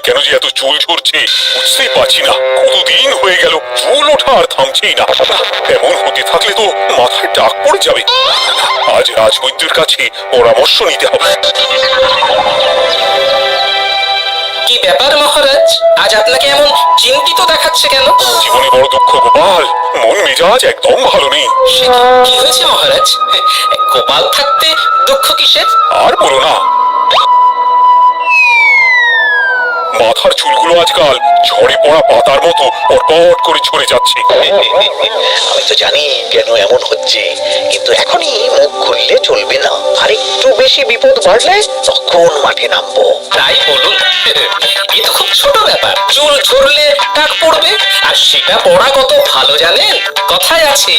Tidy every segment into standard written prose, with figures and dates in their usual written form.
কেন যে এত চুল ঝরছে বুঝতেই পারছি না। কতদিন হয়ে গেল চুল ওঠা আর থামছেই না। এমন হতে থাকলে তো মাথায় টাক পড়ে যাবে। আজ রাজবৈদ্যের কাছে পরামর্শ নিতে হবে। কি ব্যাপার মহারাজ, আজ আপনাকে এমন চিন্তিত দেখাচ্ছে কেন? জীবনে বড় দুঃখ গোপাল, মন মেজাজ একদম ভালো নেই। সে কি হয়েছে মহারাজ? গোপাল থাকতে দুঃখ কিসের? আর বলো না, মাথার চুলগুলো আজকাল ঝড়ে পড়া পাতার মতো পটপট করে ঝরে যাচ্ছে। আমি তো জানি কেন এমন হচ্ছে, কিন্তু এখনই মুখ খুললে চলবে না। আর একটু বেশি বিপদ বাড়লে তখন মাঠে নামবো। তাই বলুন, এ তো খুব ছোট ব্যাপার। চুল ঝরলে টাক পড়বে, আর সেটা পড়া কত ভালো জানেন? কথায় আছে,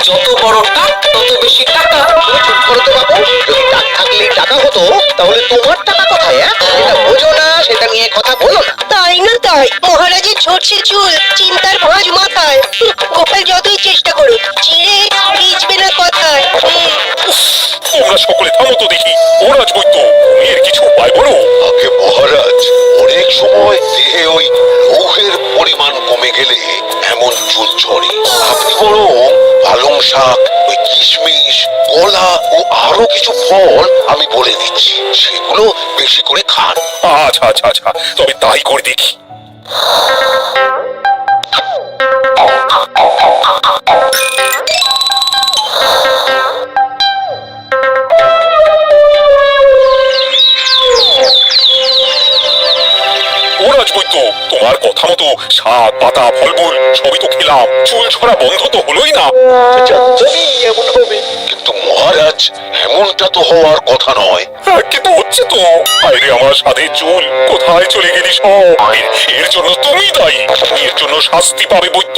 যত বড় টাক তত বেশি টাকা। তুমি চুপ করো তো বাবু। যদি টাক থাকলেই টাকা হতো, তাহলে তোমার টাকা কোথায়? এটা বোঝো না, সেটা নিয়ে কথা বলো না। তাই না তাই, মহারাজের ঝরছে চুল, চিন্তার ভাঁজ মাথায়। গোপাল যতই চেষ্টা করুক, চিড়ে ভিজবে না কথায়। তোমরা সকলে থামো তো দেখি। ও রাজবৈদ্য, এর কিছু উপায় বলো। আগে মহারাজ, অনেক সময় দেহে ওই লৌহের পরিমাণ কমে গেলে এমন চুল ঝরে। আপনি বরং পালং শাক, ওই কিশমিশ, কলা ও আরো কিছু ফল আমি বলে দিচ্ছি, সেগুলো বেশি করে খান। আচ্ছা আচ্ছা আচ্ছা, তবে তাই করে দেখি। ও রাজবৈদ্য, তোমার কথা মতো শাক পাতা ফলমূল সবই তো খেলাম, চুল ঝরা বন্ধ তো হলোই না। জানি এমন হবে। কিন্তু মহারাজ, এমনটা তো হওয়ার কথা নয়। কিন্তু হচ্ছে তো। আরে আমার সাথে চুল কোথায় চলে গেলি সব? এর জন্য তুমি দায়ী। এর জন্য শাস্তি পাবে বৈদ্য।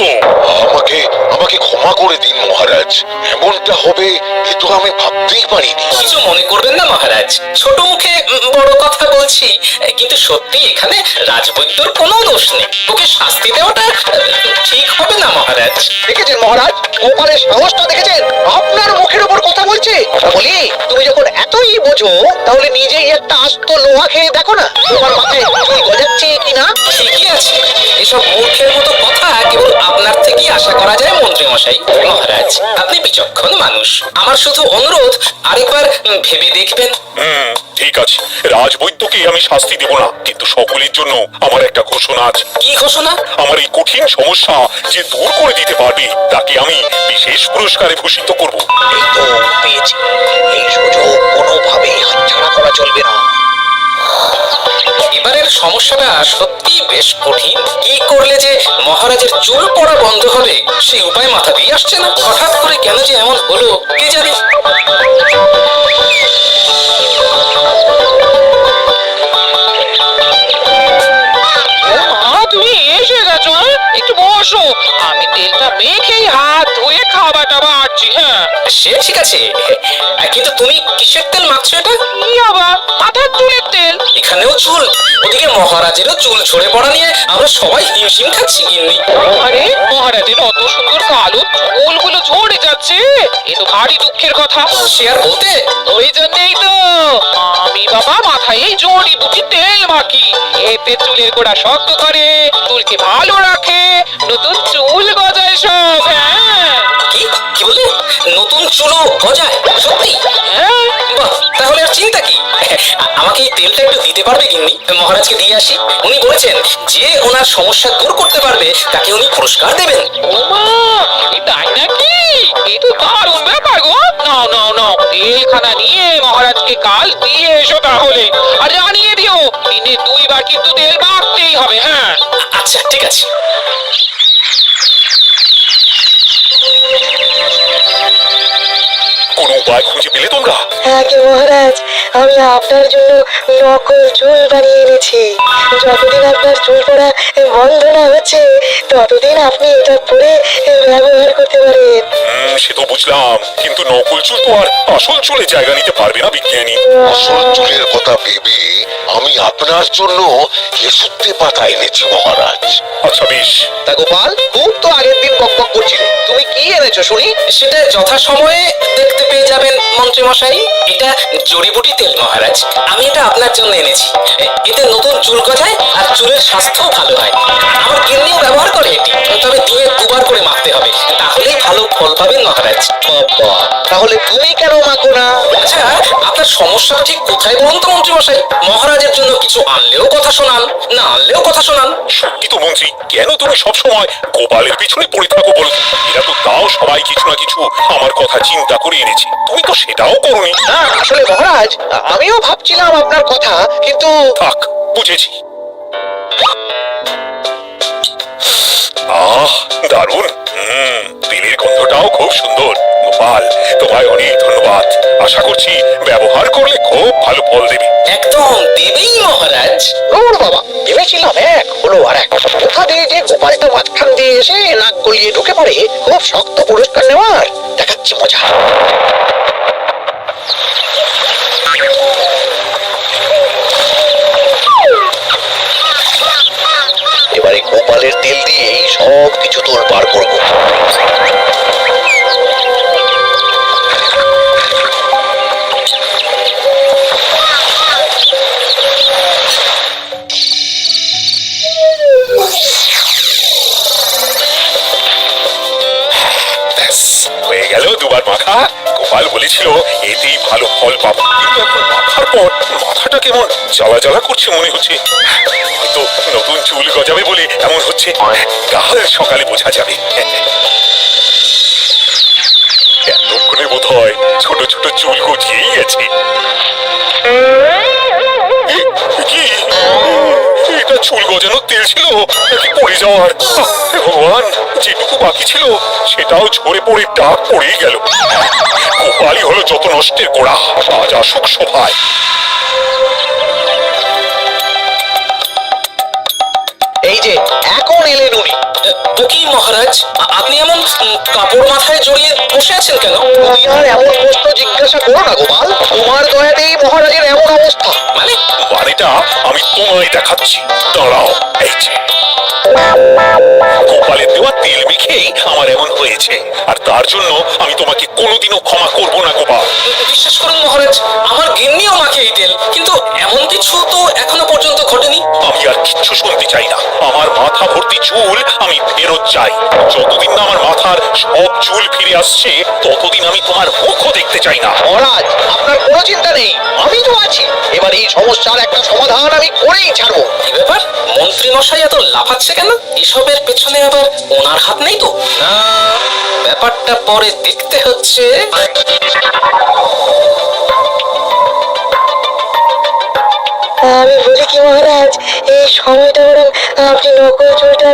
আমাকে আমাকে ক্ষমা করে দিন মহারাজ, এমনটা হবে এ তো আমি ভাবতেই পারিনি। কিছু মনে করবেন না মহারাজ, ছোট মুখে বড় কথা বলছি। কিন্তু সত্যি এখানে রাজবৈদ্যর কোনো দোষ নেই। ওকে শাস্তি দেওয়াটা ঠিক হবে না মহারাজ। দেখেছেন মহারাজ, গোপালের সাহসটা দেখেছেন? আপনার মুখের উপর কথা বলছে। বলি, তুমি যখন এতই বোঝো, তাহলে নিজেই একটা আস্ত লোহা খেয়ে দেখো না, তোমার মাথায় চুল গজাচ্ছে কিনা। ঠিকই আছে, এসব মূর্খের মতো কথা কেবল আপনার থেকেই আশা করা যায় মন্ত্রী মশাই। মহারাজ, আপনি বিচক্ষণ মানুষ। আমার শুধু অনুরোধ, আরেকবার ভেবে দেখবেন। ঠিক আছে, রাজবৈদ্যকে আমি শাস্তি দেব না, কিন্তু সকলের জন্য আমার একটা ঘোষণা আছে। কি ঘোষণা? আমার এই কঠিন সমস্যা যে দূর করে দিতে পারবে, তাকে আমি বিশেষ পুরস্কারে ভূষিত করব। এই তো পেয়েছি, এই সুযোগ কোনোভাবেই হাতছাড়া করা চলবে না। এবারের সমস্যাটা সত্যি বেশ কঠিন। কি করলে যে মহারাজের চুল পড়া বন্ধ হবে, সেই উপায় মাথা দিয়ে আসছে না। হঠাৎ করে কেন যে এমন হলো কে জানে। তুমি এসে গেছো? একটু বসো, আমি তেলটা মেখেই হাত ধুয়ে খাবারটা বাড়ছি। হ্যাঁ, সে ঠিক আছে, কিন্তু তুমি কিসের তেল মাখছো এটা? কি আবার মাথার চুলের তেল? এখানেও চুল, ওদিকে মহারাজেরও চুল ঝরে পড়া নিয়ে আমরা সবাই হিমশিম খাচ্ছি গিন্নি। আরে মহারাজের অত সুন্দর কালো চুলগুলো ঝরে যাচ্ছে, এ তো ভারী দুঃখের কথা। সে আর বলতে, ওই জন্যই তো আমি বাবা মাথায় এই জড়িবুটি তেল মাখি। এতে চুলের গোড়া শক্ত করে, চুলকে ভালো রাখে, নতুন চুল গজায় সব। হ্যাঁ কি কি বলে? নতুন চুলও গজায়? সত্যি? হ্যাঁ, বাহ, তাহলে আর চিন্তা কি। আমাকে এই তেলটা একটু দিতে পারবে গিন্নি? মহারাজকে দিয়ে আসি। উনি বলেছেন যে ওনার সমস্যা দূর করতে পারবে তাকে উনি পুরস্কার দেবেন। ওমা, তাই নাকি? এই তো দারুণ ব্যাপার গো। নাও নাও নাও, তেলখানা নিয়ে মহারাজকে কাল দিয়ে এসো তাহলে। আর জানিয়ে দিও, দিনে 2 বার কিন্তু তেল মাখতেই হবে। হ্যাঁ, আচ্ছা ঠিক আছে। কোনো উপায় খুঁজে পেলে তোমরা? আগে মহারাজ, আমি আপনার জন্য নকল চুল বানিয়ে এনেছি। যতদিন আপনার চুল পড়া বন্ধ না হচ্ছে, ততদিন আপনি এটা পরে ব্যবহার করতে পারেন। সে তো বুঝলাম, কিন্তু নকল চুল তো আর আসল চুলে জায়গা নিতে পারবে না বিজ্ঞানী। আসল চুলের কথা ভেবে আমি আপনার জন্য কেশুত্তে পাতা এনেছি মহারাজ। আচ্ছা বেশ। তা গোপাল, খুব তো আগের দিন বকবক করছিলে, তুমি কি এনেছো? করেছো শুনি? সেটা যথাসময়ে দেখতে পেয়ে যাবেন মন্ত্রী মশাই। এটা জড়িবুটি তেল মহারাজ, আমি এটা আপনার জন্য এনেছি। এতে নতুন চুল গজায় আর চুলের স্বাস্থ্যও ভালো হয়। আমার গিন্নিও ব্যবহার করে এটি, তবে দিনে দুবার করে মাখতে হবে, তাহলেই ভালো ফল পাবেন মহারাজ। বাবা, তাহলে তুমি কেন মাখো না? আচ্ছা, আপনার সমস্যাটা ঠিক কোথায় বলুন তো মন্ত্রী মশাই? মহারাজের জন্য কিছু আনলেও কথা শোনান, না আনলেও কথা শোনান। সত্যি তো মন্ত্রী, কেন তুমি সবসময় গোপালের পিছনে পড়ে থাকো বলো তো? এরা তো তাও সবাই কিছু না কিছু আমার কথা চিন্তা করে এনেছে, তুমি তো সেটাও করোনি। না আসলে মহারাজ, আমিও ভাবছিলাম আপনার কথা, কিন্তু থাক, বুঝেছি। আহ, দারুণ। তেলের গন্ধটাও খুব সুন্দর। গোপাল, তোমায় অনেক ধন্যবাদ। আশা করছি ব্যবহার করলে খুব ভালো ফল দেবে। একদম দেবেই মহারাজ। ওর বাবা, ভেবেছিলাম এক হলো আর এক। কোথা দিয়ে যে গোপালটা মাঝখান দিয়ে এসে নাক গলিয়ে ঢুকে পড়ে, খুব শক্ত পুরস্কার নেওয়ার। দেখাচ্ছি মজা। এবারে গোপালের তেল দিয়েই সব কিছু তোলপাড় করবো। ব্যাস, হয়ে গেল দুবার মাখা। গোপাল বলেছিল এতেই ভালো ফল পাবো, কিন্তু এখন মাখার পর মাথাটা কেমন জ্বালা জ্বালা করছে মনে হচ্ছে। হয়তো নতুন চুল গজাবে বলে এমন হচ্ছে, কাল সকালে বোঝা যাবে। এতক্ষণে বোধ হয় ছোট ছোট চুল গজিয়েই আছে। কি এটা চুল গজানোর তেল ছিল নাকি পড়ে যাওয়ার? হে ভগবান, যেটুকু বাকি ছিল সেটাও ঝরে পড়ে টাক পড়েই গেল। গোপালই হলো যত নষ্টের গোড়া। আজ আসুক সভায়। এই যে এখন এলেন উনি। তো কি মহারাজ, আপনি এমন কাপড় মাথায় জড়িয়ে বসে আছেন কেন? তুমি আর এমন প্রশ্ন জিজ্ঞাসা করো না গোপাল, তোমার দয়াতেই মহারাজের এমন অবস্থা। মানে মানেটা আমি তোমায় দেখাচ্ছি, দাঁড়াও। এই যে গোপালের দেওয়া তেল মেখেই আমার এমন হয়েছে, আর তার জন্য আমি তোমাকে কোনোদিনও ক্ষমা করব না গোপাল। বিশ্বাস করুন মহারাজ, আমার গিন্নিও মাখে এই তেল, কিন্তু এমন কিছু তো এখনো পর্যন্ত ঘটেনি। আমি আর কিচ্ছু শুনতে চাই না। আমার মাথা ভর্তি চুল আমি ফেরত চাই। যতদিন না আমার মাথার সব চুল ফিরে আসছে, ততদিন আমি তোমার মুখও দেখতে চাই না। মহারাজ, আপনার কোনো চিন্তা নেই, আমি তো আছি। এবার এই সমস্যার একটা সমাধান আমি করেই ছাড়বো। কি ব্যাপার, মন্ত্রী মশাই এত লাফাচ্ছে কেন? এসবের পেছনে আবার ওনার হাত নেই তো? না, ব্যাপারটা পরে দেখতে হচ্ছে। আমি বলি কি মহারাজ, এই সময়টা বরং আপনি নকল চুলটা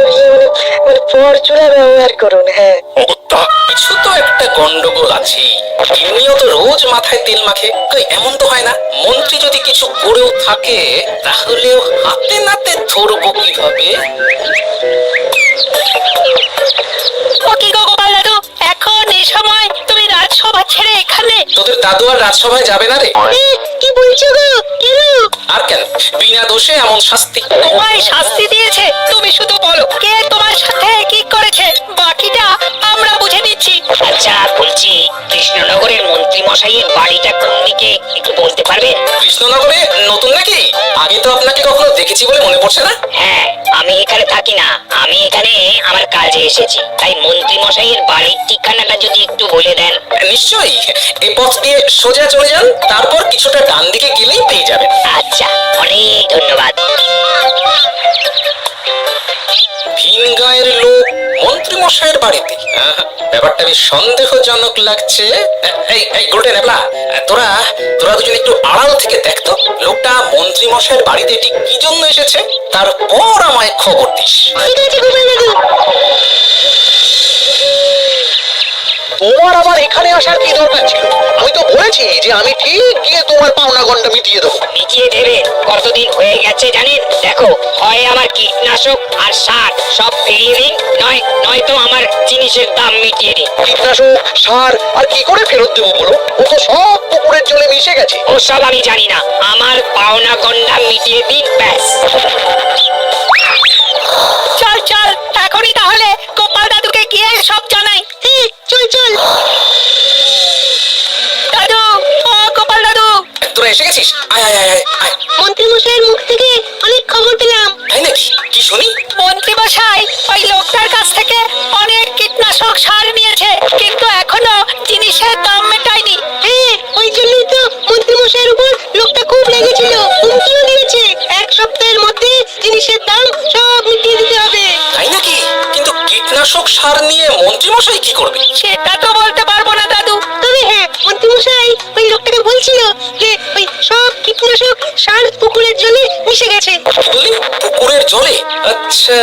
মানে পর চুলা ব্যবহার করুন। হ্যাঁ, অগত্যা, কিছু তো একটা গন্ডগোল আছে। গিন্নিও তো রোজ মাথায় তেল মাখে, কই এমন তো হয় না। মন্ত্রী যদি কিছু করেও থাকে, তাহলেও হাতে নাতে ধরবো কিভাবে? ও কি গো গোপাল দাদু, এখন এই সময় তুমি রাজসভা ছেড়ে এখানে? তোদের দাদু আর রাজসভায় যাবে না রে? কি বলছো গো? কেন? আর কেন, বিনা দোষে এমন শাস্তি? তোমায় শাস্তি দিয়েছে, তুমি শুধু বলো কে তোমার সাথে কি করেছে, বাকিটা আমরা বুঝে নিচ্ছি। আচ্ছা বলছি, কৃষ্ণনগরের মন্ত্রী মশাইয়ের বাড়িটা কোন দিকে একটু বলতে পারবেন? কৃষ্ণনগরে নতুন নাকি? আগে তো আপনাকে কখনো দেখেছি বলে মনে পড়ছে না। হ্যাঁ, আমি এখানে থাকি না, আমি এখানে আমার কাজে এসেছি, তাই মন্ত্রী মশাইয়ের বাড়ির ঠিকানাটা যদি একটু বলে দেন। নিশ্চয়ই, এই পথ দিয়ে সোজা চলে যান, তারপর কিছুটা ডান দিকে গেলেই পেয়ে যাবেন। আচ্ছা, অনেক ধন্যবাদ। ভিন গায়ের লোক মন্ত্রী মশাইয়ের বাড়িতে, ব্যাপারটা বেশ সন্দেহজনক লাগছে। এই এই গোল্ডেন এবলা, তোরা তোরা দুজন একটু আড়াল থেকে দেখতো লোকটা মন্ত্রী মশাইয়ের বাড়িতে ঠিক কি জন্য এসেছে, তারপর আমায় খবর দিস। ঠিক আছে গোপাল দাদু। তোমার আবার এখানে আসার কি দরকার ছিল? আমি তো বলেছি যে আমি ঠিক গিয়ে তোমার পাওনা গন্ডা মিটিয়ে দেবো। মিটিয়ে দেবে? কতদিন হয়ে গেছে জানেন? দেখো, হয় আমার কীটনাশক আর সার সব ফিরিয়ে দিন, নয়তো আমার জিনিসের দাম মিটিয়ে দিন। কীটনাশক, সার আর কি করে ফেরত দেবো বলো? ও তো সব পুকুরের জলে মিশে গেছে। ওসব আমি জানি না, আমার পাওনা গন্ডা মিটিয়ে দিন, ব্যাস। চল চল, এখনই তাহলে গোপাল দাদুকে গিয়ে সব জানাই। চল চল দাদু, ও গোপাল দাদু, তোরা এসে গেছিস? আয় আয় আয় আয় আয়। মন্ত্রী মশাইয়ের মুখ থেকে অনেক খবর পেলাম। তাই নাকি? কি শুনি? মন্ত্রী মশাই ওই লোকটার কাছ থেকে অনেক কীটনাশক সার নিয়েছে, কিন্তু এখনো জিনিসের দাম মেটায়নি। হ্যাঁ, ওই জন্যই তো মন্ত্রী মশাইয়ের উপর লোকটা খুব লেগেছিল, হুমকিও দিয়েছে 1 সপ্তাহের মধ্যে জিনিসের দাম সব মিটিয়ে দিতে হবে। তাই নাকি? কিন্তু কীটনাশক সার নিয়ে মন্ত্রী মশাই কি করবে? সেটা তো বলতে পারবো না দাদু, তবে হ্যাঁ, মন্ত্রী মশাই ওই লোকটাকে বলছিল যে ওই সব কীটনাশক সার পুকুরের জলে মিশে গেছে। কি বলি? পুকুরের জলে? আচ্ছা,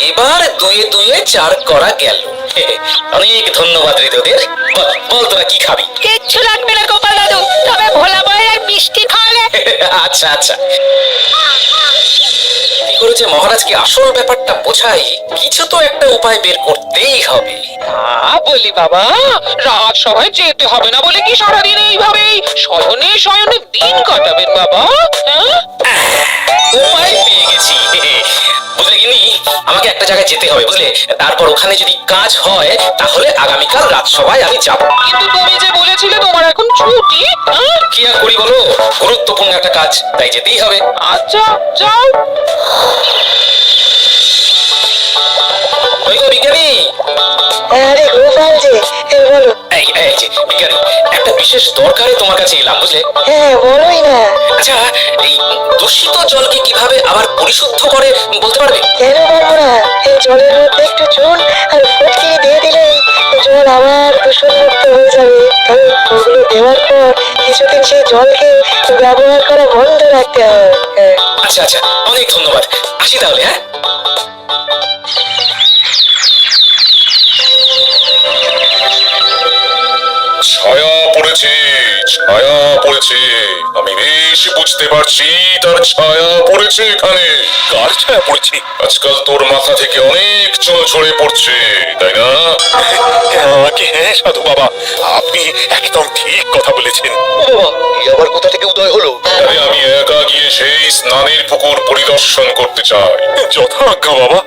এবার দুয়ে দুয়ে 4 করা গেল। অনেক ধন্যবাদ রে তোদের। বল তোরা কি খাবি? কিচ্ছু লাগবে না গোপাল দাদু, তবে ভোলা বয়ের মিষ্টি খাওয়ালে। আচ্ছা আচ্ছা। কি করে যে মহারাজকে আসল ব্যাপারটা বোঝাই, কিছু তো একটা উপায় বের করতেই হবে। বলি বাবা, রাজসভায় যেতে হবে না বলে কি সারাদিন এইভাবেই শয়নে শয়নে দিন কাটাবেন বাবা? হ্যাঁ? উপায় পেয়ে গেছি। বুঝলে গিনি, আমাকে একটা জায়গায় যেতে হবে বুঝলে, তারপর ওখানে যদি কাজ হয় তাহলে আগামীকাল রাজসভায় আমি যাব। কিন্তু তুমি যে বলেছিলে তোমার এখন ছুটি। কি আর করি বলো, গুরুত্বপূর্ণ একটা কাজ, তাই যেতেই হবে। আচ্ছা, যাও। ওই গো বিজ্ঞানী, আরে গোপাল যে, বলো। এই যে বিজ্ঞানী, একটা বিশেষ দরকারে তোমার কাছে এলাম বুঝলে। হ্যাঁ, বলোই না। আচ্ছা, এই দূষিত জলকে কিভাবে আবার পরিশুদ্ধ করে বলতে পারবে? কেন পারবো না? এই জলের মধ্যে একটু চুন আর ফটকিরি দিয়ে দিলেই জল আবার দূষণমুক্ত হয়ে যাবে। তবে ওগুলো দেওয়ার পর কিছুদিন সেই জলকে ব্যবহার করা বন্ধ রাখতে হয়। হ্যাঁ। আচ্ছা আচ্ছা, অনেক ধন্যবাদ। আসি তাহলে, হ্যাঁ। ছায়া পড়েছে, ছায়া পড়েছে, আমি বেশ বুঝতে পারছি তার ছায়া পড়েছে এখানে। কার ছায়া পড়েছে? আজকাল তোর মাথা থেকে অনেক চুল ঝরে পড়ছে, তাই না? হ্যাঁ সাধু বাবা, আপনি একদম ঠিক কথা বলেছেন। ও বাবা, এই আবার কোথা থেকে উদয় হলো? আরে আমি একা গিয়ে সেই স্নানের পুকুর পরিদর্শন করতে চাই। যথা আজ্ঞা বাবা।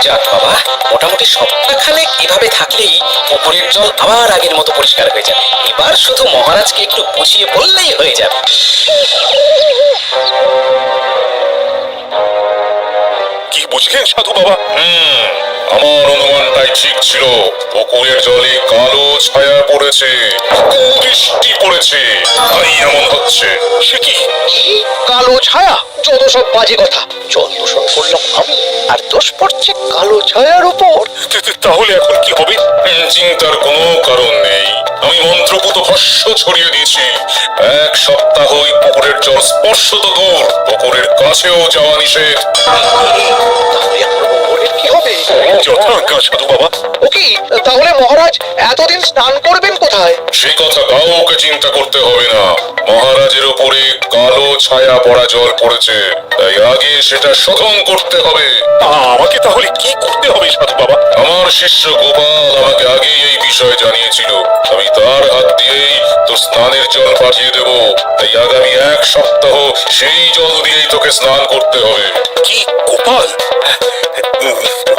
যাক বাবা, মোটামুটি সপ্তাহখানেক এভাবে থাকলেই পুকুরের জল আবার আগের মতো পরিষ্কার হয়ে যাবে। এবার শুধু মহারাজকে একটু বুঝিয়ে বললেই হয়ে যাবে। কি বুঝলেন সাধু বাবা? আমার অনুমানটাই ঠিক ছিল। পুকুরের জলে কালো ছায়া পড়েছে, কুদৃষ্টি পড়েছে, তাই এমন হচ্ছে। সে কি? কালো ছায়া? যত সব বাজে কথা। জল দূষণ করলাম আমি, আর দোষ পড়ছে কালো ছায়ার উপর। তাহলে এখন কি হবে? চিন্তার কোনো কারণ নেই। আমি মন্ত্রপুত ভস্য ছড়িয়ে দিয়েছি। 1 সপ্তাহ ওই পুকুরের জল স্পর্শ তো দূর, পুকুরের কাছেও যাওয়া নিষেধ। তাহলে আমার মোহরের কি হবে? যথা আজ্ঞা সাধু বাবা। ও কি, তাহলে মহারাজ এতদিন স্নান করবেন কোথায়? সে কথা কাউকে চিন্তা করতে হবে না। মহারাজের উপরে কালো ছায়া পড়া জল পড়েছে, তাই আগে সেটা শোধন করতে হবে। আমাকে তাহলে কি করতে হবে সাধু বাবা? আমার শিষ্য গোপাল আমাকে আগেই এই বিষয় জানিয়েছিল। আমি তার হাত দিয়েই তোর স্নানের জল পাঠিয়ে দেব। তাই আগামী 1 সপ্তাহ সেই জল দিয়েই তোকে স্নান করতে হবে। কি গোপাল?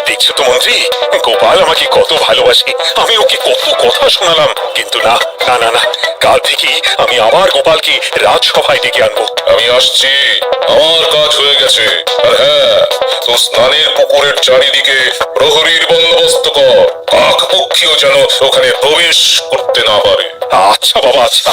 দেখছো তো মন্ত্রী, গোপাল আমাকে কত ভালোবাসে। আমি ওকে কত কথা শোনালাম, কিন্তু না না না না, কাল থেকেই আমি আবার গোপালকে রাজসভায় ডেকে আনবো। আমি আসছি, আমার কাজ হয়ে গেছে। আর হ্যাঁ, তো স্নানের পুকুরের চারিদিকে প্রহরীর বন্দোবস্ত কর, কাক পক্ষীও যেন ওখানে প্রবেশ করতে না পারে। আচ্ছা বাবা, আচ্ছা।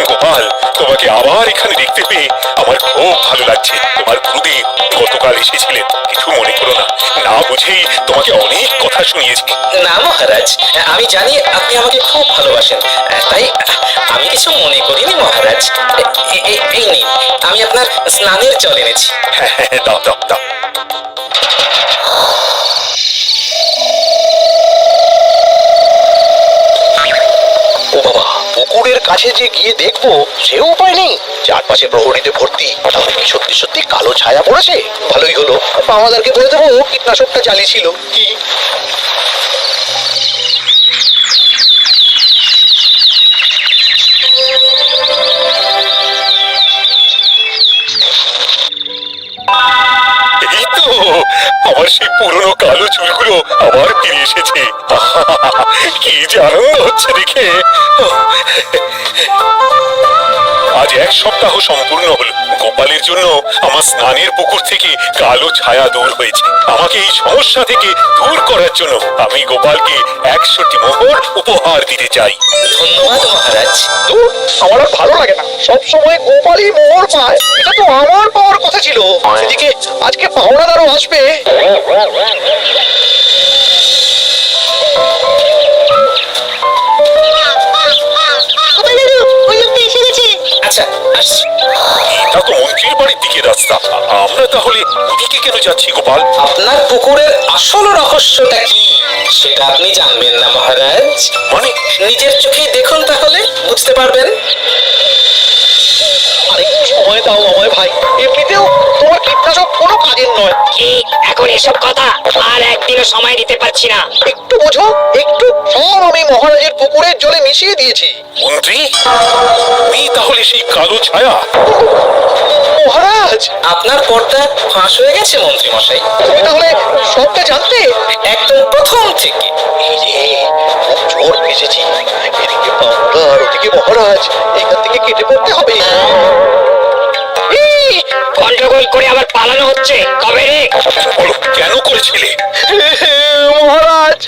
গোপাল, তোমাকে আবার এখানে দেখতে পেয়ে আমার খুব ভালো লাগছে। তোমার গুরুদেব গতকাল এসেছিলেন, কিছু মনে করো না। না বুঝেই তোমাকে অনেক কথা শুনিয়েছি। না মহারাজ, আমি জানি আপনি আমাকে খুব ভালোবাসেন, তাই আমি কিছু মনে করিনি মহারাজ। এই নিন, আমি আপনার স্নানের জল এনেছি। হ্যাঁ, দাও দাও দাও। কাছে যে গিয়ে দেখবো সেও উপায় নেই। চারপাশে প্রহরীতে ভর্তি, তাহলে কি সত্যি সত্যি কালো ছায়া পড়েছে? ভালোই হলো, আমাদেরকে বলে দেবো কীটনাশকটা জালি ছিল। কি এই তো আমার সেই পুরনো কালো চুলগুলো আবার ফিরে এসেছে। কি যে আনন্দ হচ্ছে দেখে। আজ 1 সপ্তাহ সম্পূর্ণ হলো গোপালের জন্য আমার স্নানের পুকুর থেকে কালো ছায়া দূর হয়েছে। আমাকে এই সমস্যা থেকে দূর করার জন্য আমি গোপালকে 100টি মোহর উপহার দিতে চাই। ধন্যবাদ মহারাজ। দূর, আমার আর ভালো লাগে না, সব সময় গোপালই মোহর পায়। এটা তো আমার পাওয়ার কথা ছিল। সেদিকে আজকে পাওনাদারও আসবে। ওই লোকটা এসে গেছে। আচ্ছা আসছি। এটা তো মন্ত্রীর বাড়ির দিকে রাস্তা, আমরা তাহলে ওদিকে কেন যাচ্ছি গোপাল? আপনার পুকুরের আসল রহস্যটা কি সেটা আপনি জানবেন না মহারাজ? মানে নিজের চোখেই দেখুন, তাহলে বুঝতে পারবেন। আরেকটু সময় দাও আমায় ভাই, এমনিতেও তোমার কীটনাশক কোনো কাজের নয়। কি এখন এসব কথা? আর একদিনও সময় দিতে পারছি না। একটু বোঝো, একটু। সব আমি মহারাজের পুকুরের জলে মিশিয়ে দিয়েছি। মন্ত্রী, তুমি তাহলে সেই কালো ছায়া? মহারাজ, আপনার পর্দা ফাঁস হয়ে গেছে মন্ত্রী মশাই। তুমি তাহলে সবটা জানতে? একদম প্রথম থেকে। এই যে খুব জোর ফেসেছি, এদিকে পাওনাদার, ওদিকে মহারাজ, এখান থেকে কেটে পড়তে হবে। এই, গন্ডগোল করে আবার পালানো হচ্ছে কবে রে? বলো কেন করেছিলে? মহারাজ,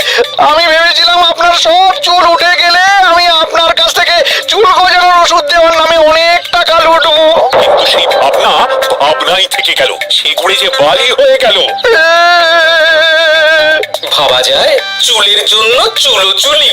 আমি ভেবেছিলাম আপনার সব চুল উঠে গেলে আমি আপনার কাছ থেকে চুল গজানোর ওষুধ দেওয়ার নামে অনেক টাকা লুটবো। কিন্তু সেই ভাবনা ভাবনাই থেকে গেল, সেগুড়ে যে বালি হয়ে গেল। ভাবা যায় চুলের জন্য চুলো চুলি।